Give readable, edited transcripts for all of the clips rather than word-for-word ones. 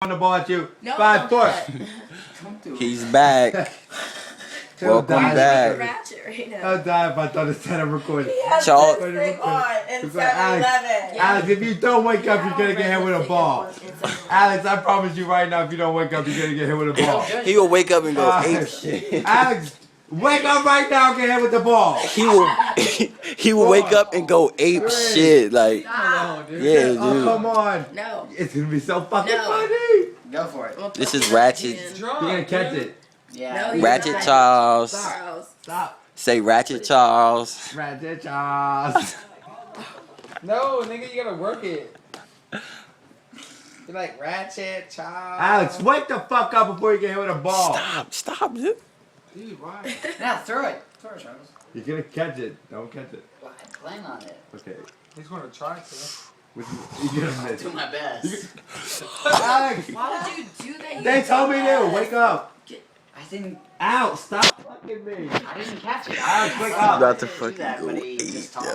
the ball at you. No, 5 foot. He's back. Welcome back. Ratchet right now. I'll die if I thought it's time to record. He has Charles. this thing on in It's like, 7-Eleven. Alex, if you don't wake up, you're gonna get hit with a ball. Alex, I promise you right now, if you don't wake up, you're gonna get hit with a ball. He will wake up and go ape shit. Alex, wake up right now and get hit with the ball. He will wake up and go ape shit. Like, yeah, dude. Oh, come on. No. It's gonna be so fucking No. funny. Go for it. This is Ratchet. You're gonna catch it. Yeah. No, Ratchet Charles. Stop. Say Ratchet Charles. Ratchet Charles. No, nigga, you gotta work it. You're like Ratchet Charles. Alex, wake the fuck up before you get hit with a ball. Stop, dude. Dude, why? Now throw it. Throw it, Charles. You're gonna catch it. Don't catch it. Well, I plan on it. Okay. He's gonna try to. You're gonna I'll miss. do my best. Alex, Why would you do that? they told me to. Wake up. I didn't. Ow, stop fucking me. I didn't catch it. Alex, wake He's up. about to Do fucking that, go buddy. ape, Just toss yo.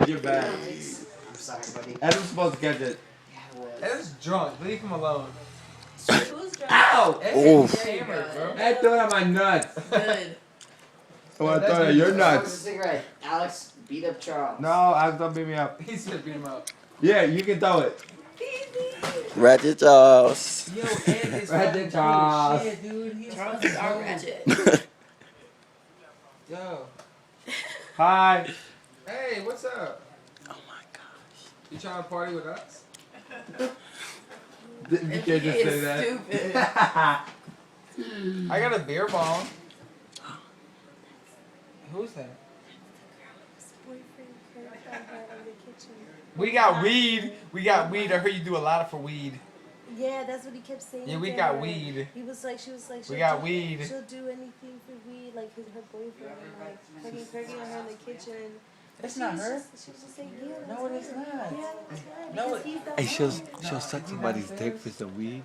it. You're bad. I'm sorry, buddy. Adam's supposed to catch it. Yeah, I was. Ed's drunk. Leave him alone. Who's drunk? Ow! Ed's Oof. hammered, bro. I threw it at my nuts. Good. Oh, I thought at your Smoke a nuts. cigarette. Alex, beat up Charles. No, Alex, don't beat me up. He's gonna beat him up. Yeah, you can throw it. Ratchet Charles. Yo, Ed is Ratchet fucking Charles. shit, dude. He is Charles fucking is our cool. Ratchet. Yo. Hi. Hey, what's up? Oh my gosh. You trying to party with us? You can't just say that. Stupid. I got a beer bong. Who's that? We got weed. We got weed. I heard you do a lot for weed. Yeah, that's what he kept saying. Yeah, we to got her. weed. He was like, she was like, We got weed. She'll do anything for weed, like her boyfriend, and like hugging her in the kitchen. That's She not was her. just- She was just saying, yeah, No, it that's is her. not. Yeah, that's her. No, because he's the Hey, one. she'll suck somebody's dick for some weed.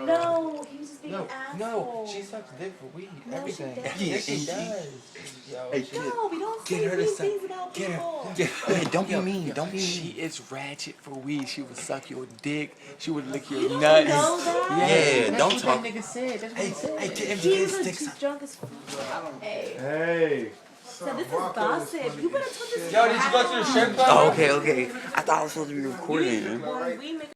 No, he was just being No, an asshole. no, she sucks dick for weed. No, Everything. she doesn't. Yes, she And does. Yo, Hey, she- No, we don't Get say her to these suck- things about get her- people. Hey, don't be mean. Don't be She mean. is ratchet for weed. She would suck your dick. She would lick your You don't nuts. know that? Yeah, That's don't what talk. that nigga said. That's what Hey, he said. hey, get him to He get was his like, dick she's sucked. drunk as fuck. Hey. Hey. So this is gossip. You better tell this. Yo, did you go to the strip club? Oh, okay. I thought I was supposed to be recording. Boy, we make